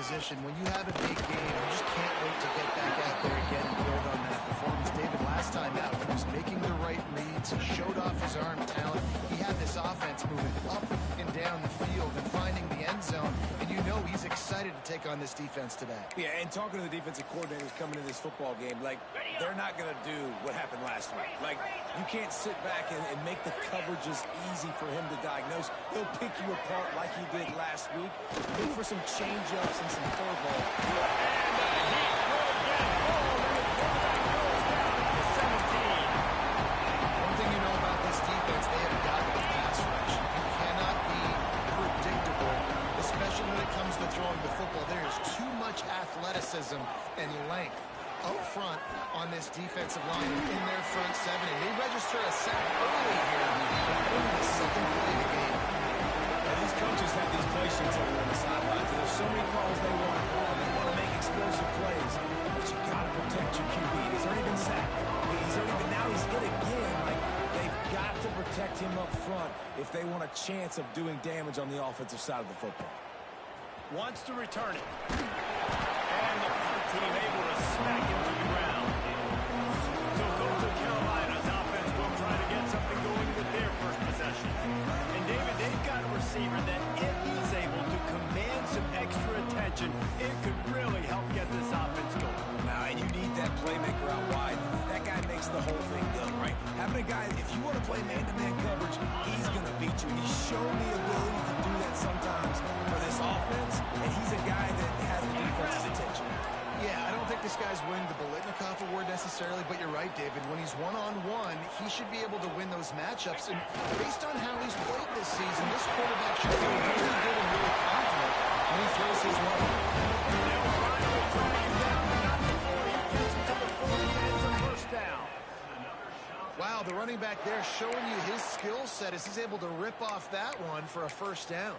position. When you have a big game, you just can't wait to get back out there again and build on that performance. David, last time out, he was making the right reads. He showed off his arm talent. He had this offense moving up and down the field and finding the end zone. And you know he's excited to take on this defense today. Yeah, and talking to the defensive coordinators coming into this football game, like, they're not going to do what happened last week. Like, you can't sit back and make the coverages easy for him to diagnose. He'll pick you apart like he did last week. Look for some change-ups and some curveballs. And he will get home, and the quarterback goes down at the 17. One thing you know about this defense, they have got the pass rush. You cannot be predictable, especially when it comes to throwing the football. There is too much athleticism and length up front on this defensive line in their front seven, and they register a sack early here in the second play of the game. And these coaches have these play sheets over on the sidelines, and there's so many calls they want to call. They want to make explosive plays, but you got to protect your QB. He's already been sacked. Now he's hit again. Like, they've got to protect him up front if they want a chance of doing damage on the offensive side of the football. Wants to return it. And the punt team able to smack him to the ground. So Coastal Carolina's offense will try to get something going with their first possession. And David, they've got a receiver that if he's able to command some extra attention, it could really help get this offense going. Now, and you need that playmaker out wide. That guy makes the whole thing go, right? Having a guy, if you want to play man-to-man coverage, he's going to beat you. He's shown the ability to do that sometimes for this offense, and he's a guy that has the defense's attention. Yeah, I don't think this guy's winning the Biletnikoff Award necessarily, but you're right, David. When he's one-on-one, he should be able to win those matchups. And based on how he's played this season, this quarterback should feel really good and really confident when he throws his way. Wow, the running back there showing you his skill set as he's able to rip off that one for a first down.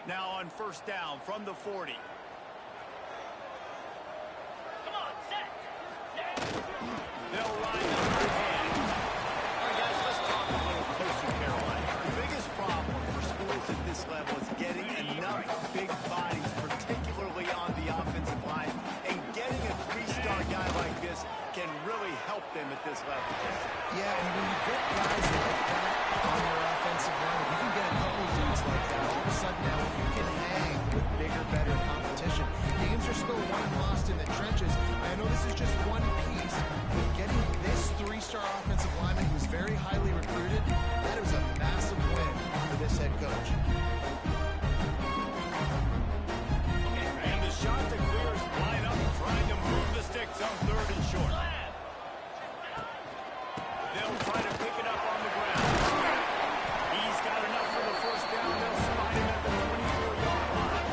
Now on first down from the 40. Come on, set. They'll line up their hands. All right, guys, let's talk a little Coastal Carolina. The biggest problem for schools at this level is getting enough big bodies, particularly on the offensive line, and getting a three-star guy like this can really help them at this level. Yeah, and when you get guys like that on your offensive line, if you can get a couple of dudes like that, all of a sudden now you can hang with bigger, better competition. Games are still won and lost in the trenches. I know this is just one piece, but getting this three-star offensive lineman who's very highly recruited, that is a massive win for this head coach. And the shot that clears line up, trying to move the sticks on third and short. They'll try to pick it up on the ground. He's got enough for the first down. They'll spot him at the 24-yard line.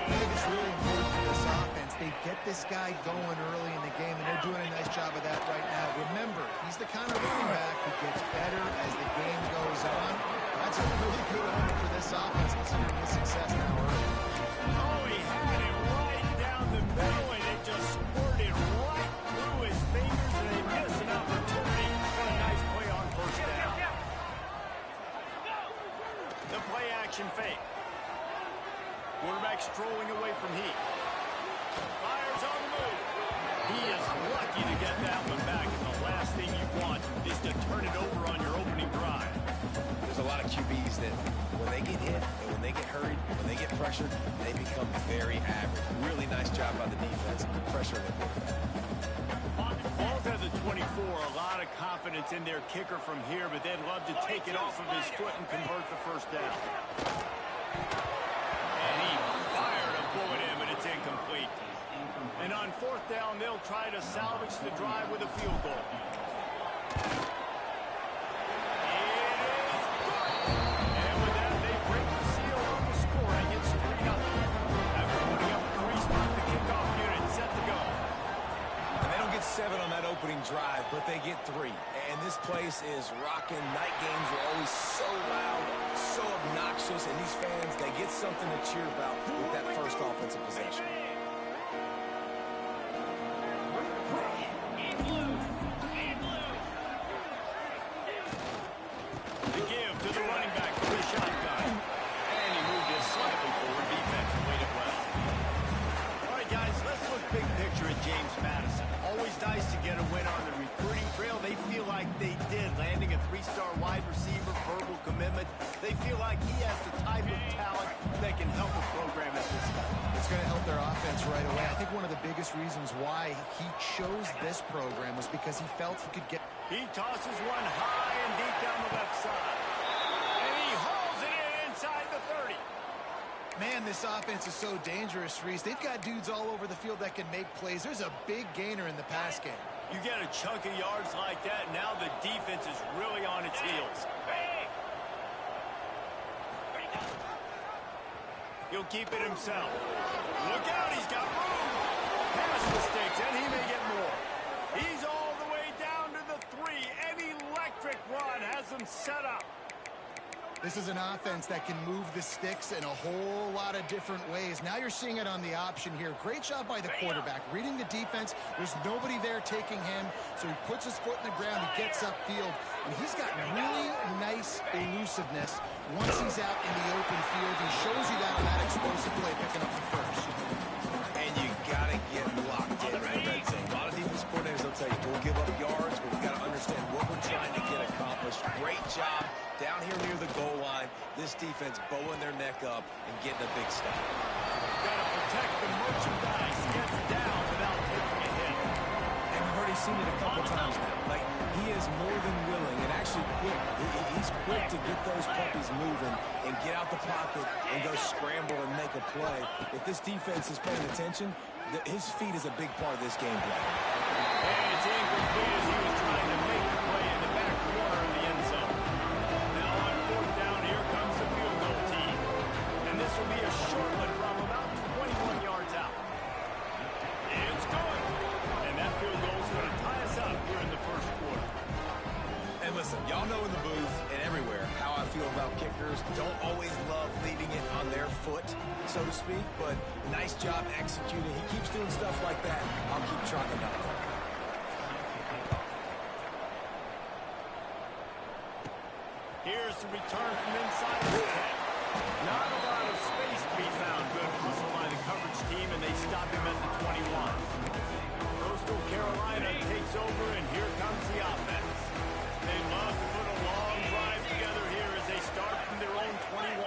I think it's really important for this offense. They get this guy going early in the game, and they're doing a nice job of that right now. Remember, he's the kind of running back who gets better as the game goes on. That's a really good omen for this offense, considering his success now early. Oh, he had it right down the middle, and it just squirted right through his fingers, and they missed an opportunity for a nice play on first down. The play action fake. Quarterback strolling away from Heath. Fires on the move. He is lucky to get that one back, and the last thing you want is to turn it over on your opening drive. There's a lot of QBs that when they get hit and when they get hurried, when they get pressured, they become very average. Really nice job by the defense pressuring the quarterback. Ball's at the 24. A lot of confidence in their kicker from here, but they'd love to take it off of his foot and convert the first down. And he fired a bullet in, but it's incomplete. And on fourth down, they'll try to salvage the drive with a field goal. And with that, they break the seal on the scoring. It's 3-0. After putting up 3 spots, the kickoff unit set to go. And they don't get 7 on that opening drive, but they get 3. And this place is rocking. Night games are always so loud, so obnoxious, and these fans, they get something to cheer about with that first offensive possession. The give to the running back for the shotgun. three-star wide receiver, verbal commitment. They feel like he has the type of talent that can help a program at this level. It's going to help their offense right away. I think one of the biggest reasons why he chose this program was because he felt he could get... He tosses one high and deep down the left side. And he hauls it in inside the 30. Man, this offense is so dangerous, Reese. They've got dudes all over the field that can make plays. There's a big gainer in the pass game. You get a chunk of yards like that, and now the defense is really on its heels. He'll keep it himself. Look out, he's got room. Pass mistakes, and he may get more. He's all the way down to the 3. An electric run has him set up. This is an offense that can move the sticks in a whole lot of different ways. Now you're seeing it on the option here. Great job by the quarterback. Reading the defense, there's nobody there taking him, so he puts his foot in the ground, he gets upfield, and he's got really nice elusiveness once he's out in the open field. He shows you that on that explosive play, picking up the first. And you got to get locked in the red zone. A lot of defense coordinators will tell you, don't give up yards, but we got to understand what we're trying to get accomplished. Great job down here near the goal line. This defense bowing their neck up and getting a big stop. Got to protect the merchandise. Gets down without taking a hit. And we've already seen it a couple times now. Like, he is more than willing and actually quick. He's quick to get those puppies moving and get out the pocket and go scramble and make a play. If this defense is paying attention, his feet is a big part of this game play. And it's incomplete as he was trying to make the play in the back corner of the end zone. Now on 4th down, here comes the field goal team. And this will be a short one from about 21 yards out. It's good. And that field goal is going to tie us up here in the first quarter. And listen, y'all know in the booth and everywhere how I feel about kickers. Don't always love leaving it on their foot, so to speak, but nice job executing. He keeps doing stuff like that. I'll keep trying to knock him. Here's the return from inside the 10. Not a lot of space to be found. Good hustle by the coverage team, and they stop him at the 21. Coastal Carolina takes over, and here comes the offense. They love to put a long drive together here as they start from their own 21.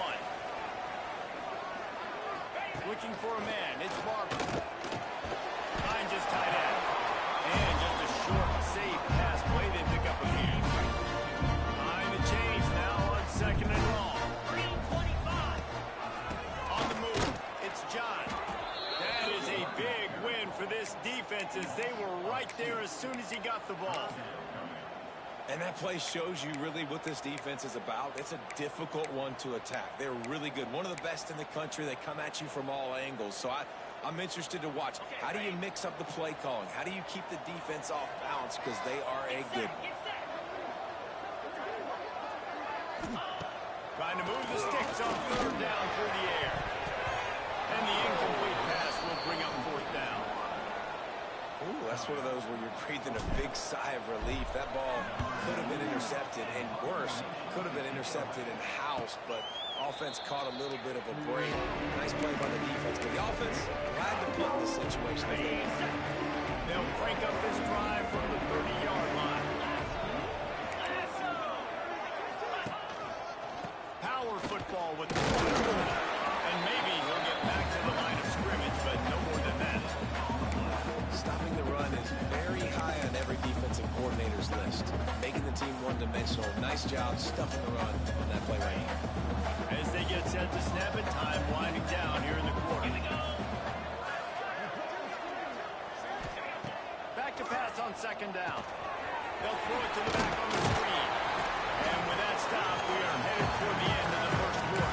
Looking for a man. It's Barber. Finds his tight end. And just a short, safe pass play. They pick up a few. Behind the chains now on 2nd and long. 3:25. On the move, it's John. That is a big win for this defense as they were right there as soon as he got the ball. And that play shows you really what this defense is about. It's a difficult one to attack. They're really good. One of the best in the country. They come at you from all angles. So I'm interested to watch. How do you mix up the play calling? How do you keep the defense off balance? Because they are a good one. Trying to move the sticks on 3rd down through the air. And the incomplete pass will bring up 4th down. Ooh, that's one of those where you're breathing a big sigh of relief. That ball could have been intercepted, and worse, could have been intercepted and housed, but offense caught a little bit of a break. Nice play by the defense, but the offense glad to punt the situation. They'll crank up this drive from the 30-yard line. Power football with the ball. And maybe he'll get back to the line of scrimmage, but no more than that. Stopping the run is very high on every defensive coordinator's list. Making the team one-dimensional. Nice job stuffing the run on that play right here. As they get set to snap it, time winding down here in the quarter. Back to pass on 2nd down. They'll throw it to the back on the screen. And with that stop, we are headed toward the end of the first quarter.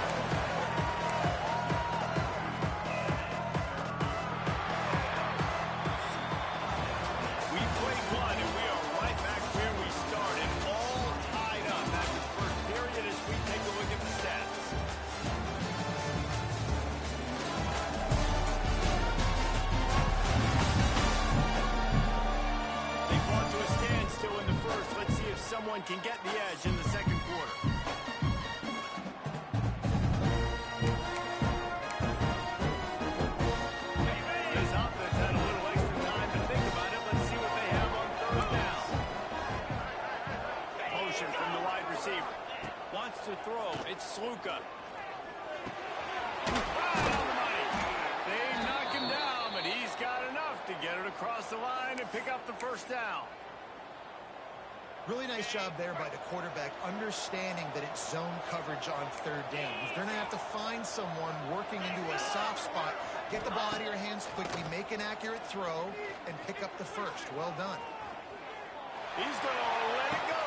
We played one, and we are right back where we started, all tied up after the first period as we take a look at the stats. They brought to a standstill in the first. Let's see if someone can get the edge in the second quarter. This offense had a little extra time to think about it. Let's see what they have on 3rd down. Motion from the It's Sluka. Right on the money. They knock him down, but he's got enough to get it across the line and pick up the first down. Really nice job there by the quarterback, understanding that it's zone coverage on third down. If they're going to have to find someone working into a soft spot, get the ball out of your hands quickly, make an accurate throw, and pick up the first. Well done. He's going to let it go.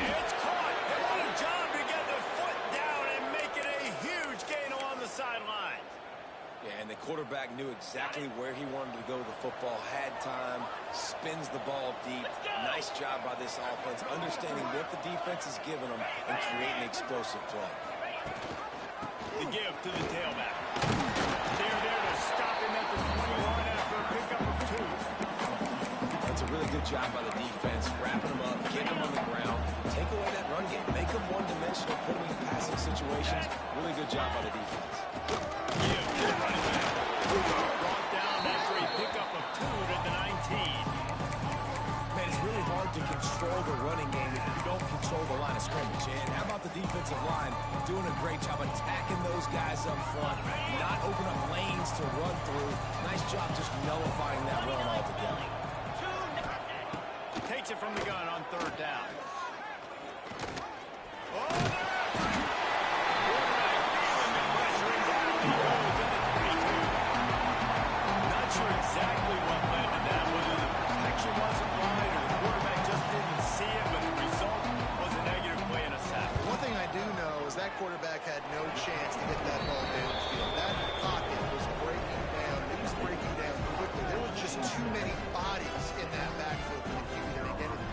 It's caught. What a job to get the foot down and make it a huge gain along the sideline. Yeah, and the quarterback knew exactly where he wanted to go with the football, had time, spins the ball deep. Nice job by this offense, understanding what the defense is giving them and creating explosive play. The give to the tailback. They're there to stop him at the 21 after a pickup of 2. That's a really good job by the defense, wrapping them up, getting them on the ground, take away that run game, make them one-dimensional, put them in passing situations. Really good job by the defense. Give to the running back. Brought down after a pickup of 2 to the 19. Man, it's really hard to control the running game if you don't control the line of scrimmage. And how about the defensive line doing a great job attacking those guys up front, not open up lanes to run through. Nice job just nullifying that run altogether. Takes it from the gun on third down. Exactly what led to that, whether the protection wasn't right or the quarterback just didn't see it, but the result was a negative play and a sack. One thing I do know is that quarterback had no chance to get that ball downfield. That pocket was breaking down. It was breaking down quickly. There were just too many bodies in that backfield for the QB to make anything.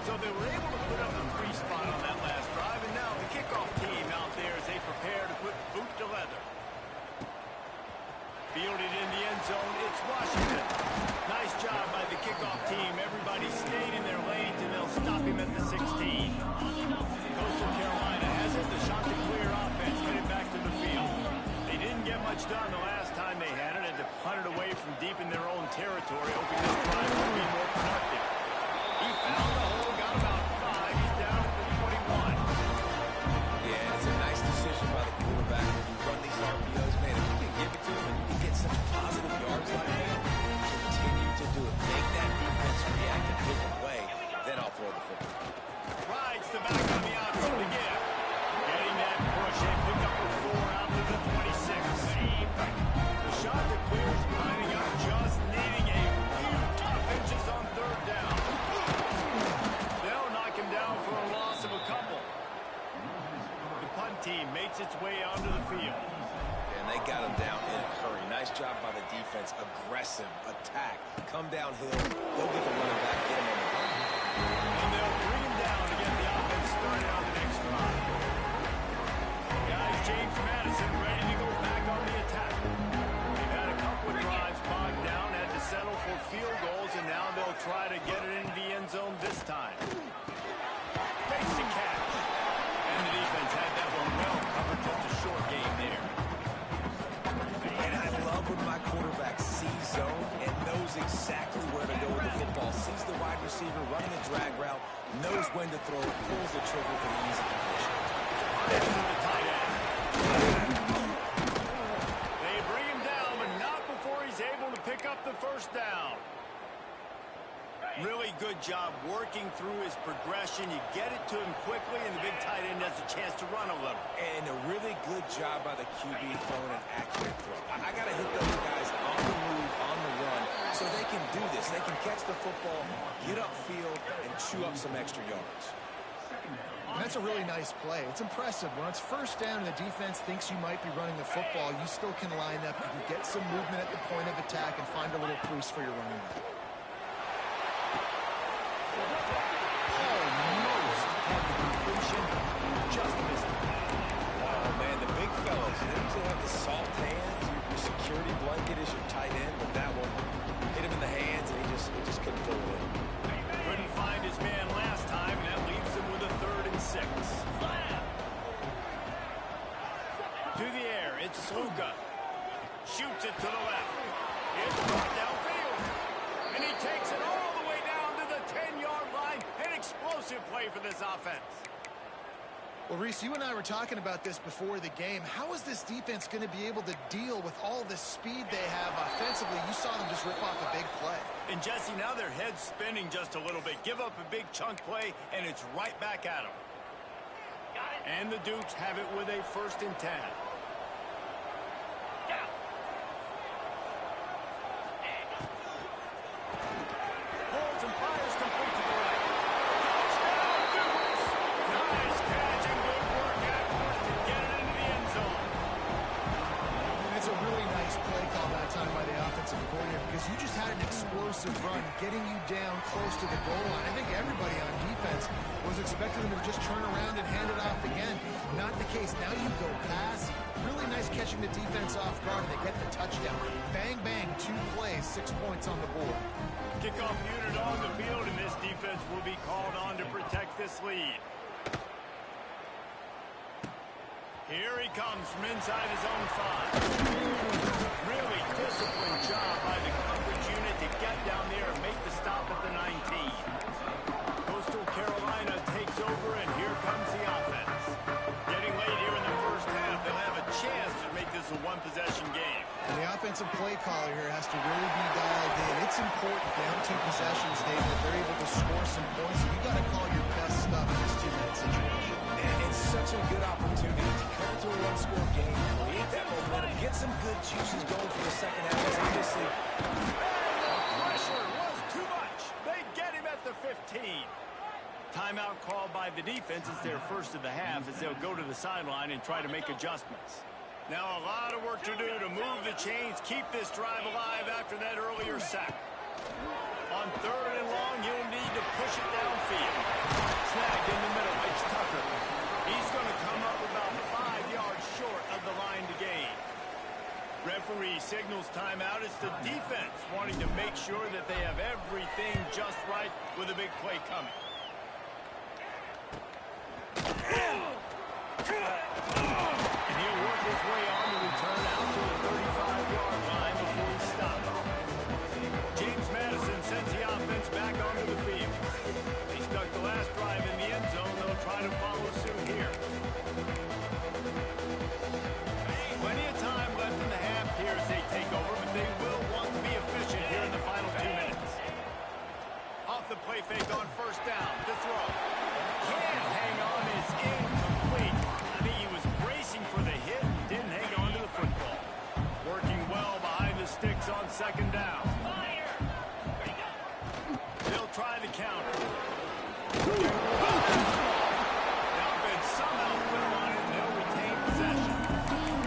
So they were able to put up a 3 spot on that last drive, and now the kickoff team out there as they prepare to put boot to leather. Fielded in the end zone, it's Washington. Nice job by the kickoff team. Everybody stayed in their lanes, and they'll stop him at the 16. Coastal Carolina has it. The shot to clear offense headed back to the field. They didn't get much done the last time they had it, and to punt it away from deep in their own territory, hoping this drive would be more productive. He found the hole, got about 5. He's down at the 21. Yeah, it's a nice decision by the quarterback. When you run these RPOs, man, if you can give it to him and you can get such positive yards like that, continue to do it. Make that defense react a different way, then I'll throw the football. Rides the back on the out from the give. Getting that push and pick up a 4 out to the 26. The shot to clear is lining up, just needing a few tough inches on third down. They'll knock him down for a loss of a couple. The punt team makes its way onto the field. And they got him down in a hurry. Nice job by the defense. Aggressive attack. Come downhill. Go get the running back. Get him on the ground. And they'll bring him down to get the offense started on the next drive. Guys, James Madison ready to go back on the attack. They've had a couple of drives bogged down, had to settle for field goals, and now they'll try to get it into the end zone this time. Face to catch. And the defense had that one well covered, just a short game there. And I love when my quarterback sees zone and knows exactly where to go with the football. Sees the wide receiver running a drag route, knows when to throw, pulls the trigger for the easy completion. This is the tight end. They bring him down, but not before he's able to pick up the first down. Really good job working through his progression. You get it to him quickly, and the big tight end has a chance to run a little. And a really good job by the QB throwing an accurate throw. I got to hit those guys on the move, on the run, so they can do this. They can catch the football, get upfield, and chew up some extra yards. And that's a really nice play. It's impressive. When it's first down and the defense thinks you might be running the football, you still can line up. You can get some movement at the point of attack and find a little crease for your running back. Just missed it. Oh, man, the big fellas, they usually have the soft hands. Your security blanket is your tight end, but that one hit him in the hands, and he just couldn't throw it in. Couldn't find his man last time, and that leaves him with a 3rd and 6. To the air, it's Sluka. Shoots it to the left. It's brought downfield. And he takes it all the explosive play for this offense. Well, Reese, you and I were talking about this before the game. How is this defense going to be able to deal with all the speed they have offensively? You saw them just rip off a big play. And Jesse, now their head's spinning just a little bit. Give up a big chunk play, and it's right back at them. And the Dukes have it with a 1st and 10. Holds and fires complete to the right. Touchdown, Dukes! Nice catch and good work afterwards to get it into the end zone. And it's a really nice play call that time by the offensive coordinator because you just had an explosive run getting you down close to the goal line. I think everybody on defense was expecting them to just turn around and hand it off again. Not the case. Now you go pass. Really nice catching the defense off guard, and they get the touchdown. Bang, bang, 2 plays, 6 points on the board. Kickoff unit on the field, and this defense will be called on to protect this lead. Here he comes from inside his own 5. Really disciplined job by the coverage unit to get down there and make the stop at the 19. Coastal Carolina takes over, and here comes the offense. Getting late here in the first half, they'll have a chance to make this a one-possession game. And the offensive play caller here has to really be dialed in. It's important down 2 possessions, David, that they're able to score some points. So you got to call your best stuff in this 2-minute situation. And it's such a good opportunity to cut it to a 1-score game. Create that momentum. Get some good juices going for the second half. Because obviously, Pressure was too much. They get him at the 15. Timeout called by the defense. It's their first of the half as they'll go to the sideline and try to make adjustments. Now a lot of work to do to move the chains, keep this drive alive after that earlier sack. On 3rd and long, he'll need to push it downfield. Snagged in the middle. It's Tucker. He's going to come up about 5 yards short of the line to gain. Referee signals timeout. It's the defense wanting to make sure that they have everything just right with a big play coming. And he'll work his way on to return out to the 35-yard line before he stops. James Madison sends the offense back onto the field. They stuck the last drive in the end zone. They'll try to follow suit here. Plenty of time left in the half here as they take over, but they will want to be efficient here in the final 2 minutes. Off the play fake on 1st down. The throw. Can't hang on. It's incomplete. I think he was bracing for the hit and didn't hang on to the football. Working well behind the sticks on 2nd down. They'll try the counter. The offense somehow fell on it and they'll retain possession.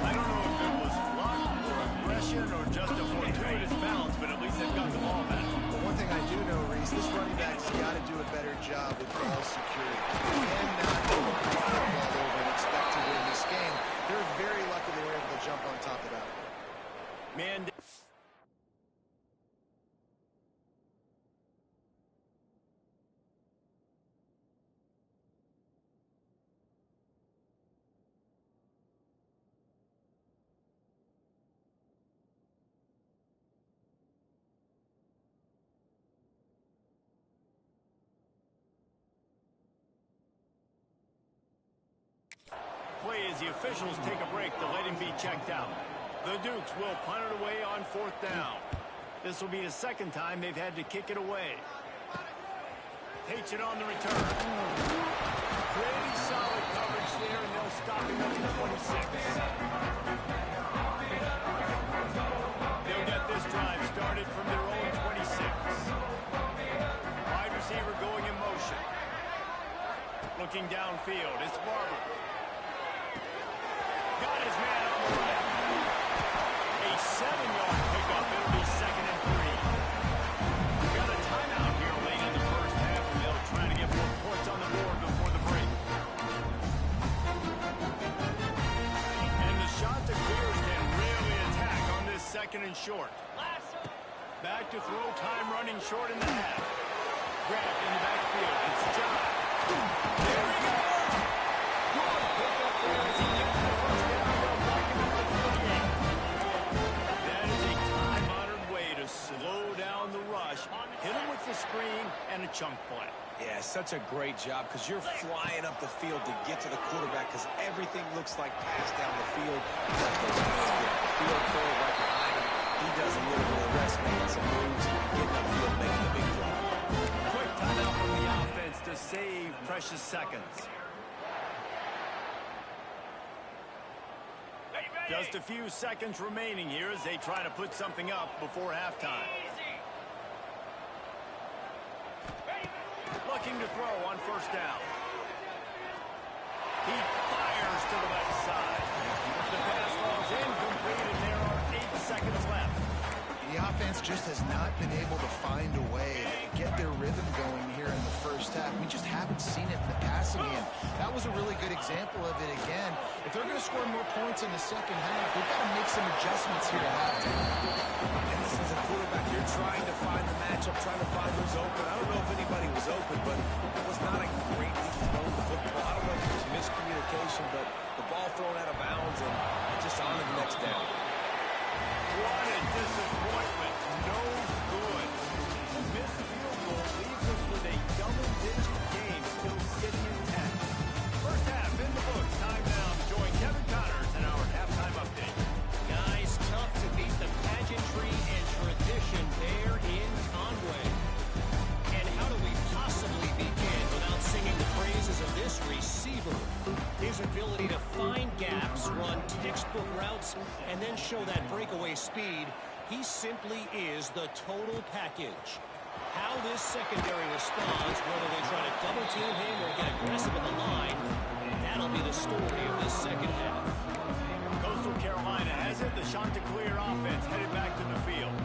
I don't know if it was luck or aggression or just a fortuitous bounce, but at least they've got the ball back. But one thing I do know, Reese, this running back's got to do a better job with ball security. You cannot turn the football over and expect to win this game. They're very lucky they were able to jump on top of that. Man. Play as the officials take a break to let him be checked out. The Dukes will punt it away on 4th down. This will be the 2nd time they've had to kick it away. Takes it on the return. Pretty solid coverage there, and they'll stop him at the 26. They'll get this drive started from their own 26. Wide receiver going in motion. Looking downfield, it's Barber. Got his man on the right. A 7-yard pickup. It'll be 2nd and 3. We've got a timeout here late in the first half, and they'll try to get more points on the board before the break. And the shot to clears can really attack on this 2nd and short. Back to throw time running short in the half. Grab in the backfield. It's John. There we go. Good pickup there as he gets the first down. They'll back him up to 48. That is a time-honored way to slow down the rush, hit him with the screen, and a chunk play. Yeah, Yeah, such a great job because you're flying up the field to get to the quarterback because everything looks like pass down the field. Let those guys get up the field forward right behind him. He does a little bit of rest, making some moves, getting up the field, making the big play. Quick timeout from the offense to save precious seconds. Just a few seconds remaining here as they try to put something up before halftime. Looking to throw on first down. He fires to the left side. The pass falls incomplete, and there are 8 seconds left. The offense just has not been able to find a way to get their rhythm going here in the first half. We just haven't seen it in the passing game. That was a really good example of it again. If they're going to score more points in the second half, they've got to make some adjustments here at halftime. And this is a quarterback. You're trying to find the matchup, trying to find who's open. I don't know if anybody was open, but it was not a great throw of the football. I don't know if it was miscommunication, but the ball thrown out of bounds and just on to the next down. What a disappointment. No good. The missed field goal leaves us with a double-digit game still sitting intact. First half in the books. Time now to join Kevin Connors in our halftime update. Guys, tough to beat the pageantry and tradition there in Conway. And how do we possibly begin without singing the praises of this receiver? His ability to find gaps, run textbook routes, and then show that breakaway speed, he simply is the total package. How this secondary responds, whether they try to double team him or get aggressive at the line, that'll be the story of this second half. Coastal Carolina has it. The Chanticleer offense headed back to the field.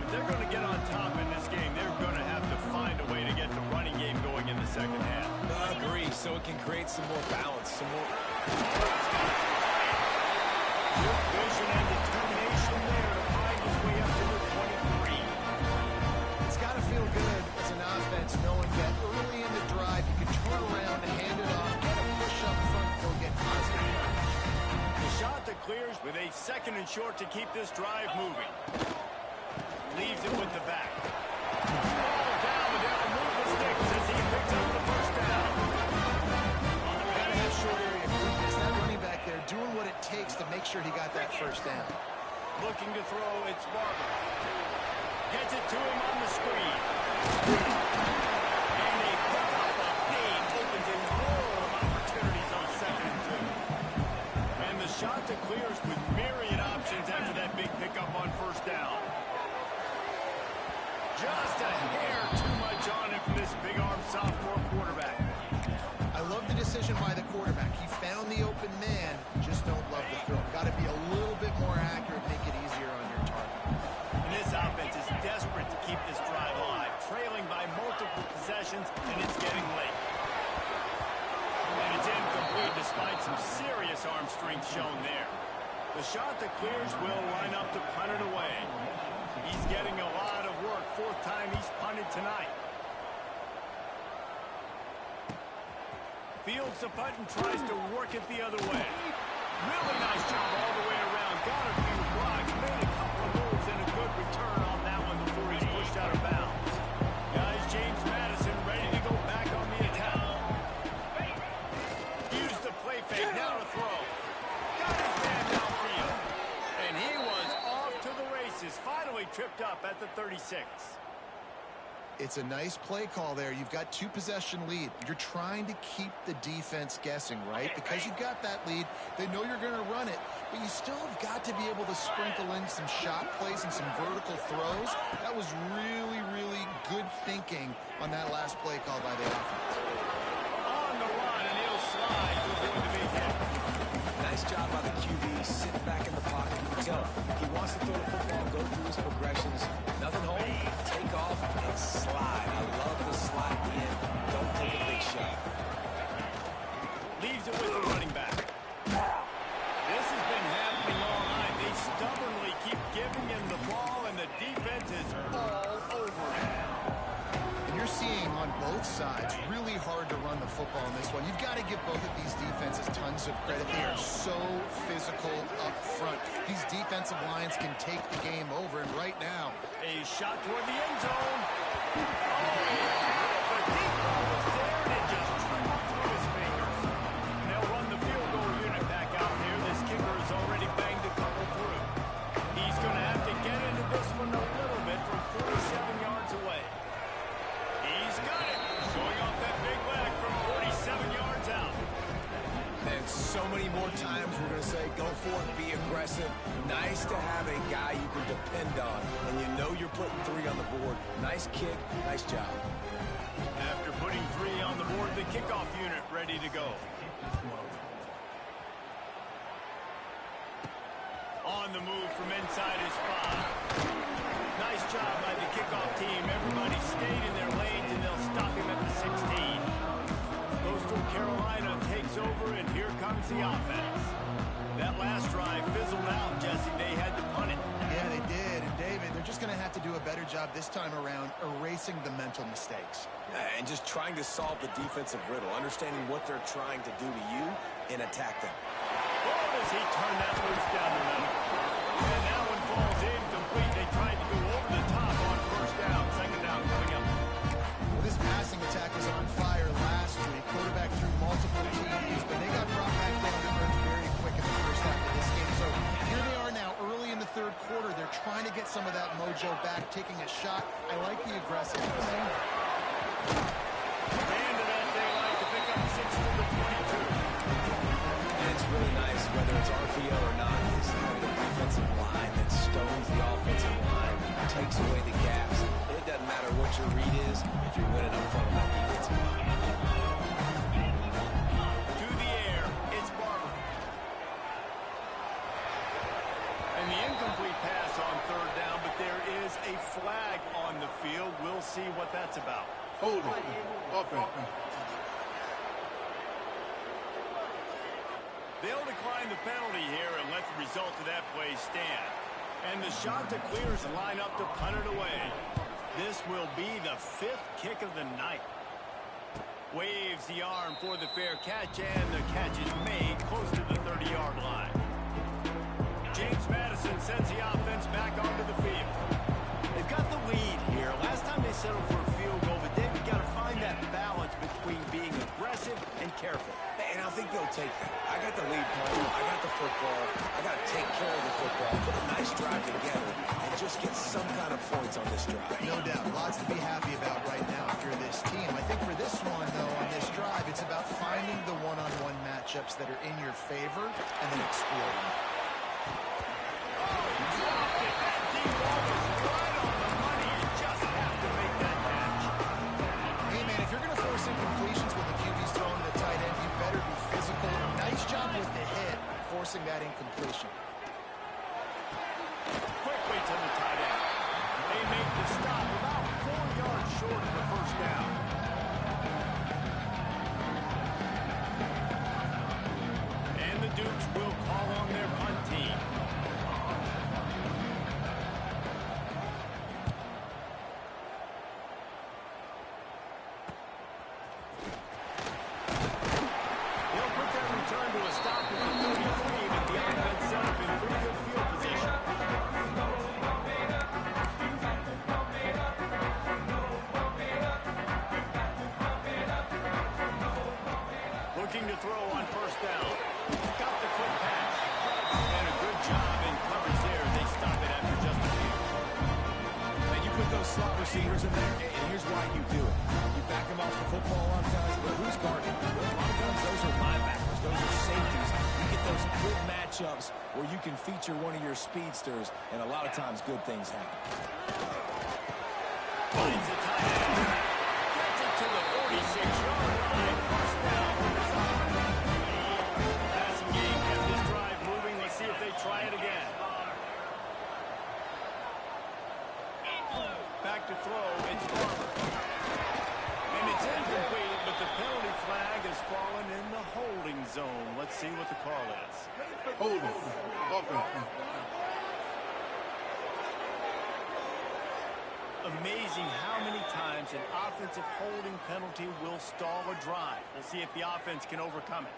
If they're going to get on top in this game, they're going to have to find a way to get the running game going in the second half. I agree, so it can create some more balance, some more... Good vision and determination there to find his way up to the 23. It's got to feel good as an offense knowing that early in the drive you can turn around and hand it off, get a push up front, go get positive yards. The shot that clears with a second and short to keep this drive moving. Leaves it with the back. Ball down, but they'll move the sticks as he picks up the first down. Gotta have short area quickness. That running back there doing what it takes to make sure he got that first down. Looking to throw, it's Barber. Gets it to him on the screen. And a pickup of Payne opens a world of opportunities on second and 2. And the shot that clears with myriad options after that big pickup on first down. Just a hair too much on it from this big-arm sophomore quarterback. I love the decision by the quarterback. He found the open man, just don't love the throw. Got to be a little bit more accurate, make it easier on your target. And this offense is desperate to keep this drive alive, trailing by multiple possessions, and it's getting late. And it's incomplete despite some serious arm strength shown there. The shot that clears will line up to punt it away. He's getting a lot of work. 4th time he's punted tonight. Fields the punt and tries to work it the other way. Really nice job all the way around. Got a few blocks, made a couple of moves, and a good return on that one before he's pushed out of bounds. Guys, James Madison ready to go back on the attack. Use the play fake, now to throw. Got his man downfield. And he was off to the races. Finally tripped up at the 36. It's a nice play call there. You've got 2-possession lead. You're trying to keep the defense guessing, right? Because you've got that lead, they know you're going to run it, but you still have got to be able to sprinkle in some shot plays and some vertical throws. That was really, really good thinking on that last play call by the offense. On the run, and he'll slide before the big hit. Nice job by the QB, sitting back in the pocket. You can tell he wants to throw the football, go through his progressions. Nothing home, take off, and slide. I love the slide in. Don't take a big shot. Leaves it with the running back. This has been happening all night. They stubbornly keep giving him the ball, and the defense is all over him. And you're seeing on both sides, really hard to run the football in this one. You've got to give both of these defenses tons of credit. They are so physical up front. These defensive lines can take the game over, and right now, A shot toward the end zone. Oh, the deep ball was explosive. Nice to have a guy you can depend on, and you know you're putting 3 on the board. Nice kick, nice job. After putting 3 on the board, the kickoff unit ready to go. On the move from inside his 5. Nice job by the kickoff team. Everybody stayed in their lanes, and they'll stop him at the 16. Coastal Carolina takes over, and here comes the offense. That last drive fizzled out, Jesse. They had to punt it. Yeah, they did. And, David, they're just going to have to do a better job this time around erasing the mental mistakes. And just trying to solve the defensive riddle, understanding what they're trying to do to you and attack them. Oh, does he turn that loose down the middle? And that one falls incomplete. They tried to go over the top on first down. Second down coming up. Well, this passing attack was on fire last week. Quarterback threw multiple TDs, but they got brought back down to earth very quick in the first half of this game. So here they are now early in the third quarter. They're trying to get some of that mojo back, taking a shot. I like the aggressiveness. And to that, they like to pick up 6 to the 22. And it's really nice, whether it's RPO or not, is having a defensive line that stones the offensive line, takes away the gaps. It doesn't matter what your read is if you're winning up front of that defensive line. To the air, it's Barber. And the incomplete pass on third down, but there is a flag on the field. We'll see what that's about. Hold it. Offense. They'll decline the penalty here and let the result of that play stand. And the shot to clear is line up to punt it away. This will be the 5th kick of the night. Waves the arm for the fair catch, and the catch is made close to the 30-yard line. James Madison sends the offense back onto the field. They've got the lead here. Last time they settled for a field goal, but they've got to find that balance between being aggressive and careful. And I think they'll take that. I got the lead play. I got the football. I got to take care of the football, put a nice drive together, and just get some kind of points on this drive. No doubt. Lots to be happy about right now if you're this team. I think for this one, though, on this drive, it's about finding the one-on-one matchups that are in your favor and then exploiting. Forcing that incompletion. Quickly to the tight end. They make the stop about 4 yards short of the first down. And the Dukes will call on their punt team. Looking to throw on first down. Got the quick pass. And a good job in coverage there. They stop it after just a few. And you put those slot receivers in there, and here's why you do it. You back them off the football a lot of times, but who's guarding? A lot of times those are linebackers. Those are safeties. You get those good matchups where you can feature one of your speedsters, and a lot of times good things happen. Finds the tight end. Gets it to the 46-yard line. First down. Passing game kept this drive moving. Let's see if they try it again. Back to throw. It's Barber. And it's incomplete, but the penalty flag has fallen in the holding zone. Let's see what the call is. Hold it. Offense. Amazing how many times an offensive holding penalty will stall a drive. We'll see if the offense can overcome it.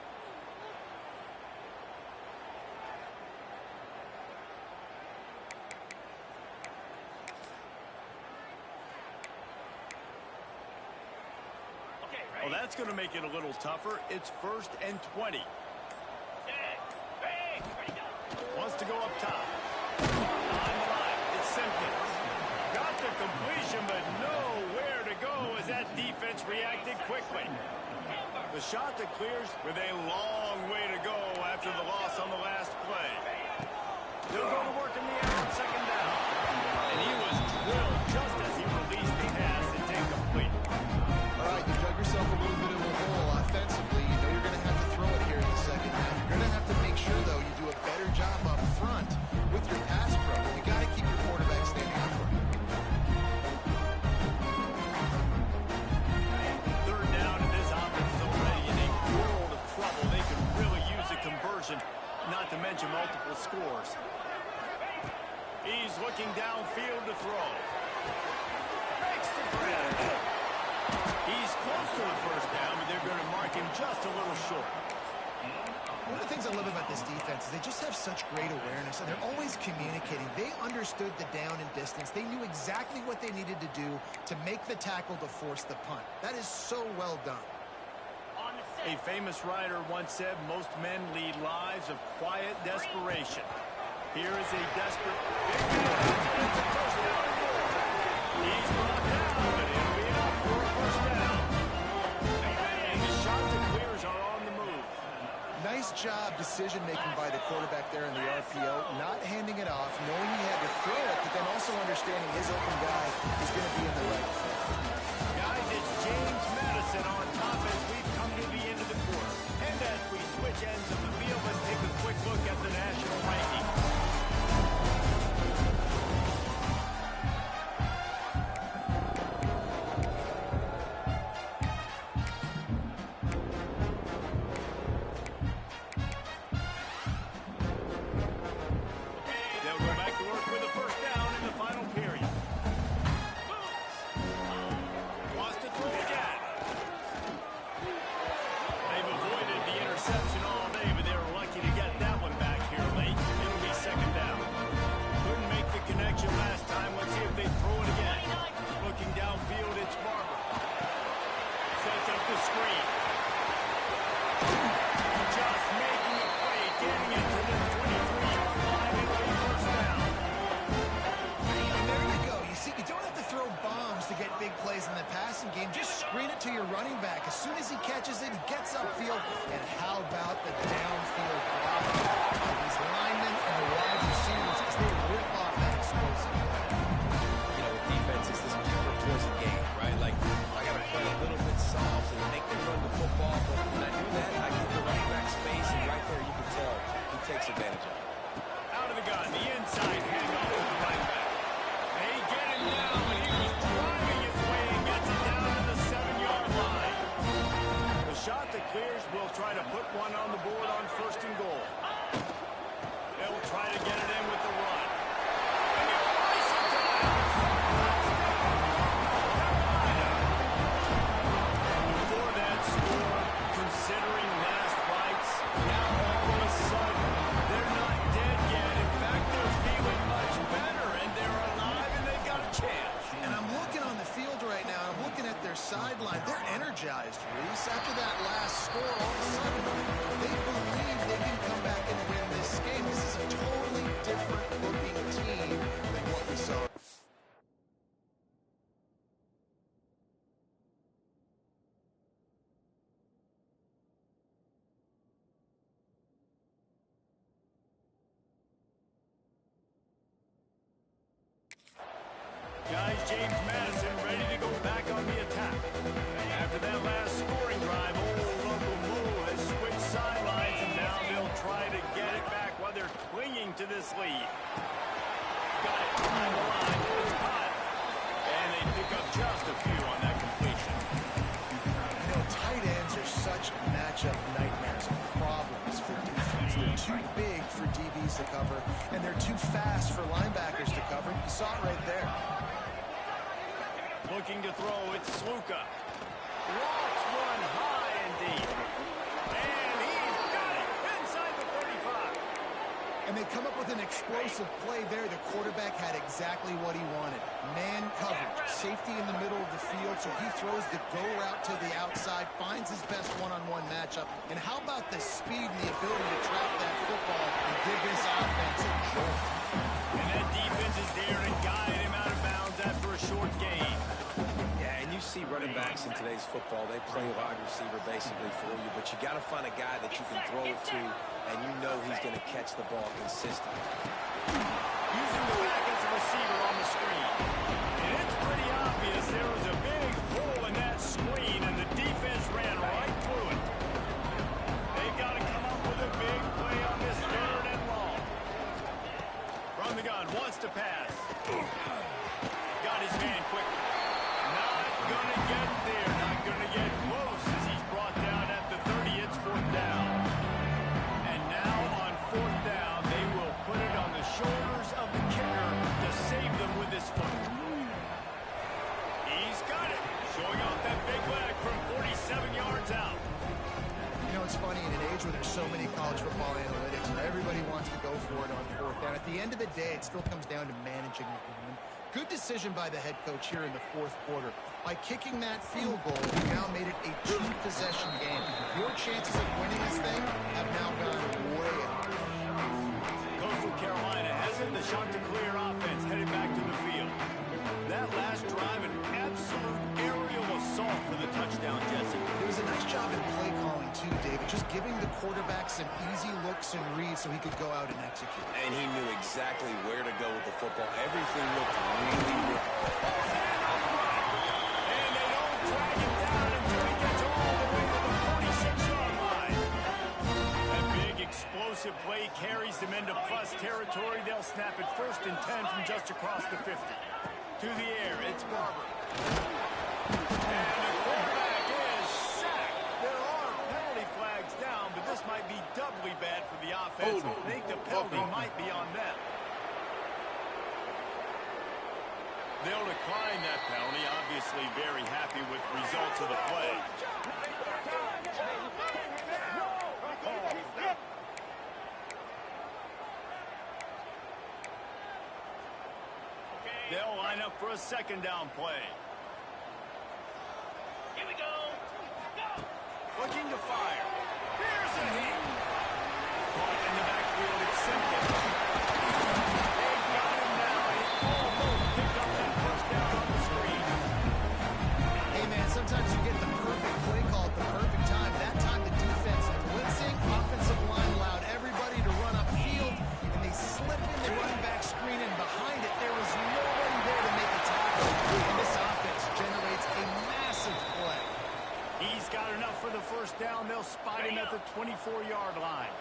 Well, that's going to make it a little tougher. It's 1st and 20. Wants to go up top. Behind the line, it's Simpkins. Got the completion, but nowhere to go as that defense reacted quickly. The shot that clears with a long way to go after the loss on the last play. He's looking downfield to throw. Makes the grab. He's close to the first down, but they're going to mark him just a little short. One of the things I love about this defense is they just have such great awareness, and they're always communicating. They understood the down and distance. They knew exactly what they needed to do to make the tackle to force the punt. That is so well done. A famous writer once said, most men lead lives of quiet desperation. Here is a desperate big man. It's a first down. He's brought down, but he'll be out for a first down. And the shots and clears are on the move. Nice job decision-making by the quarterback there in the RPO, not handing it off, knowing he had to throw it, but then also understanding his open guy is going to be in the right place. Guys, it's James Madison on top as we've come to the end of the quarter. And as we switch ends of the field, let's take a quick look at the national rankings. They'll go back to work with a first down in the final period. Wants to throw again. They've avoided the interception all day, but they were lucky to get that one back here late. It'll be second down. Couldn't make the connection last time. Let's see if they throw it again. Looking downfield, it's Barber. Sets up the screen. Just making a play, getting it to the 23-yard line. It'll be first down. And there you go. You see, you don't have to throw bombs to get big plays in the passing game. Just screen it to your running back. As soon as he catches it, he gets upfield. And how about the downfield block? These linemen and the wide receivers as they rip off that explosive play. You know, with defenses, this is a poison game, right? Like, I got to play a little bit soft and make them run the football. But when I do that, I give the running back space, and right there you can tell he takes advantage of it. Out of the gun, the inside handoff to the right back. They get him down, but he was driving his way and gets it down to the 7-yard line. The shot that clears will try to put one on the board on first and goal. They'll try to get it in with the run. And he flies it down. Before that score, considering last fights, now all of a sudden, they're not dead yet. In fact, they're feeling much better, and they're alive, and they've got a chance. And I'm looking on the field right now. I'm looking at their sideline. They're energized, Reese. After that last score, all of a sudden, they believe they can come back and win this game. This is a totally different looking team than what we saw. Guys, James Madison ready to go back on the attack. After that last scoring drive, old Uncle Mo has switched sidelines, and now they'll try to get it back while they're clinging to this lead. Got it behind the line. It's caught. And they pick up just a few on that completion. You know, tight ends are such matchup nightmares and problems for defense. They're too big for DBs to cover, and they're too fast for linebackers to cover. You saw it right there. Looking to throw, it's Sluka. Walks one high and deep. And he's got it inside the 35. And they come up with an explosive play there. The quarterback had exactly what he wanted. Man coverage, safety in the middle of the field, so he throws the go route to the outside, finds his best one-on-one matchup. And how about the speed and the ability to trap that football and give this offense a jolt? And that defense is there to guide him out of bounds after a short gain. Yeah, and you see running backs in today's football, they play wide receiver basically for you, but you got to find a guy that you can throw it to, and you know he's going to catch the ball consistently. Using the back as a receiver on the screen. And it's pretty obvious there was a big hole in that screen, and the defense ran right through it. They've got to come up with a big play on this third and long. From the gun, wants to pass. Got his man quickly. Not going to get there, not going to get close as he's brought down at the 30. It's fourth down. And now on fourth down, they will put it on the shoulders of the kicker. fourth down. At the end of the day, it still comes down to managing the game. Good decision by the head coach here in the fourth quarter. By kicking that field goal, he now made it a two-possession game. Your chances of winning this thing have now gone way up. Coastal Carolina has in the Chanticleer offense headed back to the field. That last drive, an absolute aerial assault for the touchdown, Jesse. It was a nice job in play calling too, David. Just giving the quarterback some easy looks and reads so he could go out and execute. And he knew exactly where to go with the football. Everything looked really good. And they don't drag him down until he gets all the way to the 46-yard line. That big explosive play carries them into plus territory. They'll snap it 1st and 10 from just across the 50. To the air, it's Barber. And the quarterback is sacked. There are penalty flags down, but this might be doubly bad for the offense. I think the penalty might be on them. They'll decline that penalty, obviously very happy with the results of the play. They'll line up for a 2nd down play. Here we go. Looking to fire. Here's a hit. Caught in the backfield, it's Simpson. They got him now. He almost picked up that 1st down on the screen. Hey, man, sometimes you get the perfect play call at the perfect time. That time the defense blitzing, offensive line allowed everybody to run upfield, and they slip in the running back screen, and behind it there was nobody there to make a tackle. And this offense generates a massive play. He's got enough for the 1st down. They'll spot him at the 24-yard line.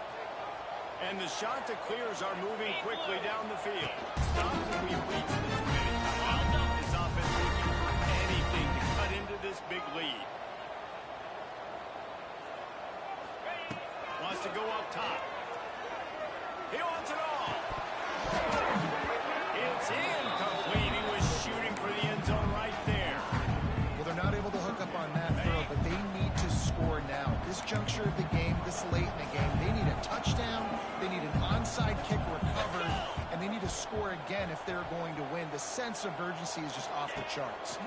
And the Chanticleers are moving quickly down the field. Stops and we've reached the 2-minute timeout. This offense looking for anything to cut into this big lead. Wants to go up top. He wants it all. It's incomplete. He was shooting for the end zone right there. Well, they're not able to hook up on that throw, but they need to score now. This juncture of the game, this late in the game, they need a touchdown, they need an onside kick recovered, and they need to score again if they're going to win. The sense of urgency is just off the charts.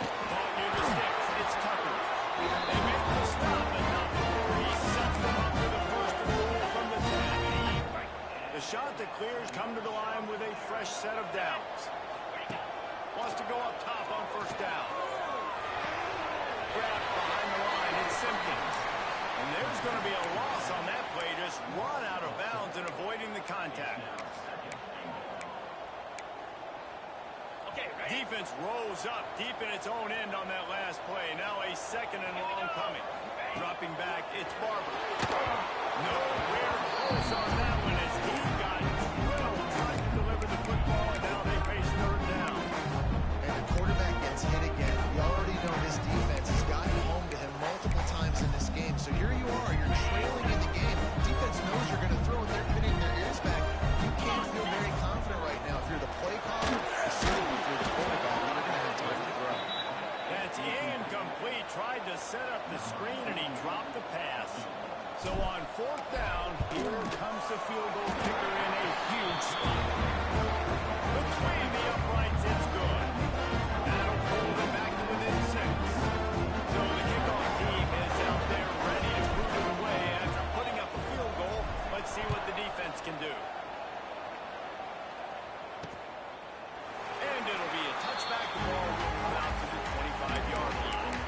Ball near the sticks. It's Tucker. They make the stop, but not before he sets them up with a 1st and goal from the 10. The Chanticleers come to the line with a fresh set of downs. Wants to go up top on 1st down. Grab behind the line. It's Simpkins. And there's going to be a loss on that play. Just run out of bounds and avoiding the contact. Defense rose up deep in its own end on that last play. Now a 2nd and long coming. Dropping back, it's Barber. Nowhere close on that one as he got drilled trying to deliver the football, and now they face 3rd down. And the quarterback gets hit again. You already know this defense has gotten home to him multiple times in this game. So here you are, you're trailing in the game. Defense knows you're going to throw it. They're pinning their ears back. You can't feel very confident right now. If you're the play caller, certainly if you're the quarterback, you're going to have time to throw. That's incomplete. Tried to set up the screen, and he dropped the pass. So on 4th down, here comes the field goal kicker in a huge spot. Between the uprights, it's good. That'll pull them back to within 6. So the kickoff team is out there ready to prove it away after putting up a field goal. Let's see what the defense can do. And it'll be a touchback. The ball will out to the 25-yard line.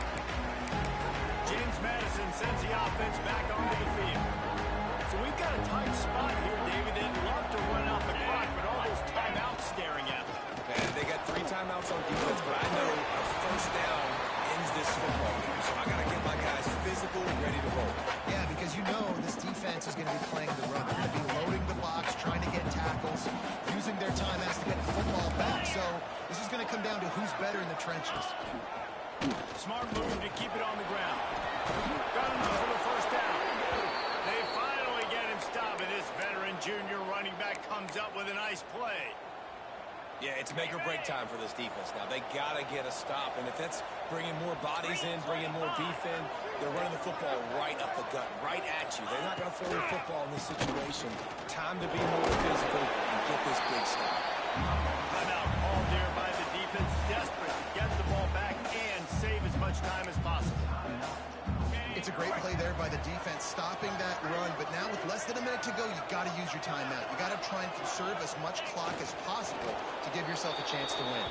James Madison sends the offense back onto the field. So we've got a tight spot here, David. They'd love to run out the clock, but all those timeouts staring at them. And they got 3 timeouts on defense, but I know a 1st down ends this football game. So I got to get my guys physical and ready to roll. Yeah, because you know this defense is going to be playing the run. They're going to be loading the box, trying to get tackles, using their timeouts to get the football back. So this is going to come down to who's better in the trenches. Smart move to keep it on the ground. Got enough for the 1st down. They finally get him stopped, and this veteran junior running back comes up with a nice play. Yeah, it's make or break time for this defense now. They got to get a stop, and if that's bringing more bodies in, bringing more beef in, they're running the football right up the gut, right at you. They're not going to throw the football in this situation. Time to be more physical and get this big stop. Timeout called there by the defense, desperate to get the ball back and save as much time as possible. It's a great play there by the defense, stopping that run. But now with less than a minute to go, you got to use your timeout. You got to try and conserve as much clock as possible to give yourself a chance to win.